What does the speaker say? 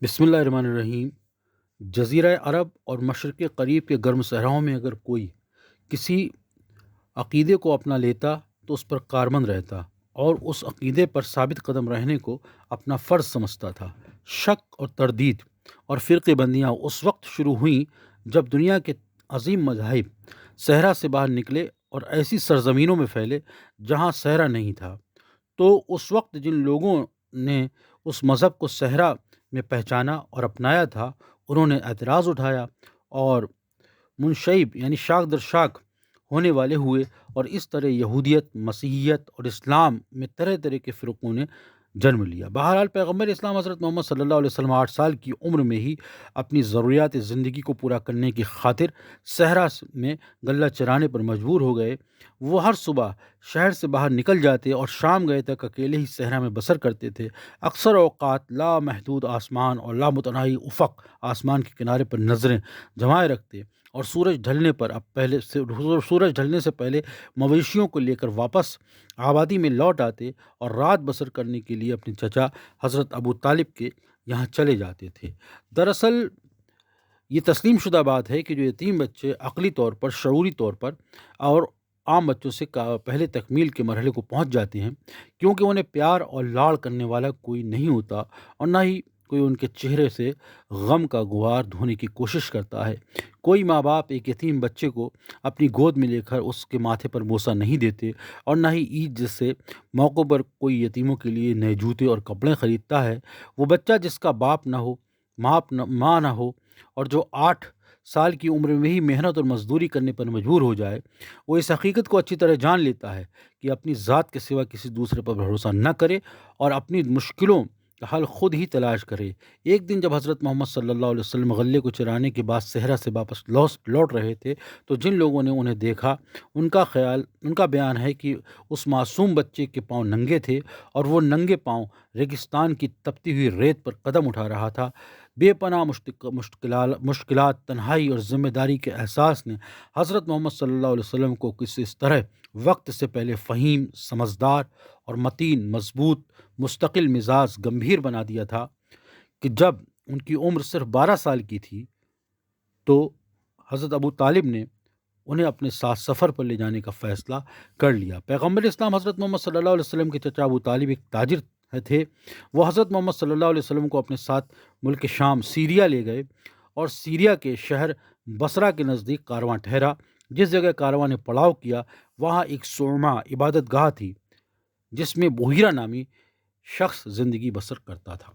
بسم اللہ الرحمن الرحیم۔ جزیرہ عرب اور مشرق قریب کے گرم صحراؤں میں اگر کوئی کسی عقیدے کو اپنا لیتا تو اس پر کاربند رہتا اور اس عقیدے پر ثابت قدم رہنے کو اپنا فرض سمجھتا تھا۔ شک اور تردید اور فرقے بندیاں اس وقت شروع ہوئیں جب دنیا کے عظیم مذاہب صحرا سے باہر نکلے اور ایسی سرزمینوں میں پھیلے جہاں صحرا نہیں تھا۔ تو اس وقت جن لوگوں نے اس مذہب کو صحرا میں پہچانا اور اپنایا تھا، انہوں نے اعتراض اٹھایا اور منشعب یعنی شاخ در شاخ ہونے والے ہوئے، اور اس طرح یہودیت، مسیحیت اور اسلام میں طرح طرح کے فرقوں نے جنم لیا۔ بہرحال پیغمبر اسلام حضرت محمد صلی اللہ علیہ وسلم 8 سال کی عمر میں ہی اپنی ضروریات زندگی کو پورا کرنے کی خاطر صحرا میں غلہ چرانے پر مجبور ہو گئے۔ وہ ہر صبح شہر سے باہر نکل جاتے اور شام گئے تک اکیلے ہی صحرا میں بسر کرتے تھے۔ اکثر اوقات لامحدود آسمان اور لامتناہی افق آسمان کے کنارے پر نظریں جمائے رکھتے اور سورج ڈھلنے سے پہلے مویشیوں کو لے کر واپس آبادی میں لوٹ آتے اور رات بسر کرنے کے لیے اپنے چچا حضرت ابو طالب کے یہاں چلے جاتے تھے۔ دراصل یہ تسلیم شدہ بات ہے کہ جو یتیم بچے عقلی طور پر، شعوری طور پر اور عام بچوں سے پہلے تکمیل کے مرحلے کو پہنچ جاتے ہیں، کیونکہ انہیں پیار اور لاڑ کرنے والا کوئی نہیں ہوتا اور نہ ہی کوئی ان کے چہرے سے غم کا غبار دھونے کی کوشش کرتا ہے۔ کوئی ماں باپ ایک یتیم بچے کو اپنی گود میں لے کر اس کے ماتھے پر بوسہ نہیں دیتے، اور نہ ہی عید جیسے موقعوں پر کوئی یتیموں کے لیے نئے جوتے اور کپڑے خریدتا ہے۔ وہ بچہ جس کا باپ نہ ہو، ماں نہ ہو، اور جو 8 سال کی عمر میں ہی محنت اور مزدوری کرنے پر مجبور ہو جائے، وہ اس حقیقت کو اچھی طرح جان لیتا ہے کہ اپنی ذات کے سوا کسی دوسرے پر بھروسہ نہ کرے اور اپنی مشکلوں کا حل خود ہی تلاش کرے۔ ایک دن جب حضرت محمد صلی اللہ علیہ وسلم غلے کو چرانے کے بعد صحرا سے واپس لوٹ رہے تھے تو جن لوگوں نے انہیں دیکھا، ان کا بیان ہے کہ اس معصوم بچے کے پاؤں ننگے تھے اور وہ ننگے پاؤں ریگستان کی تپتی ہوئی ریت پر قدم اٹھا رہا تھا۔ بے پناہ مشکلات، تنہائی اور ذمہ داری کے احساس نے حضرت محمد صلی اللہ علیہ وسلم کو اس طرح وقت سے پہلے فہیم، سمجھدار اور متین، مضبوط، مستقل مزاج، گمبھیر بنا دیا تھا کہ جب ان کی عمر صرف 12 سال کی تھی تو حضرت ابو طالب نے انہیں اپنے ساتھ سفر پر لے جانے کا فیصلہ کر لیا۔ پیغمبر اسلام حضرت محمد صلی اللہ علیہ وسلم کے چچا ابو طالب ایک تاجر تھے۔ وہ حضرت محمد صلی اللہ علیہ وسلم کو اپنے ساتھ ملک شام سیریا لے گئے اور سیریا کے شہر بصرہ کے نزدیک کارواں ٹھہرا۔ جس جگہ کارواں نے پڑاؤ کیا وہاں ایک صومعہ عبادت گاہ تھی جس میں بحیرہ نامی شخص زندگی بسر کرتا تھا۔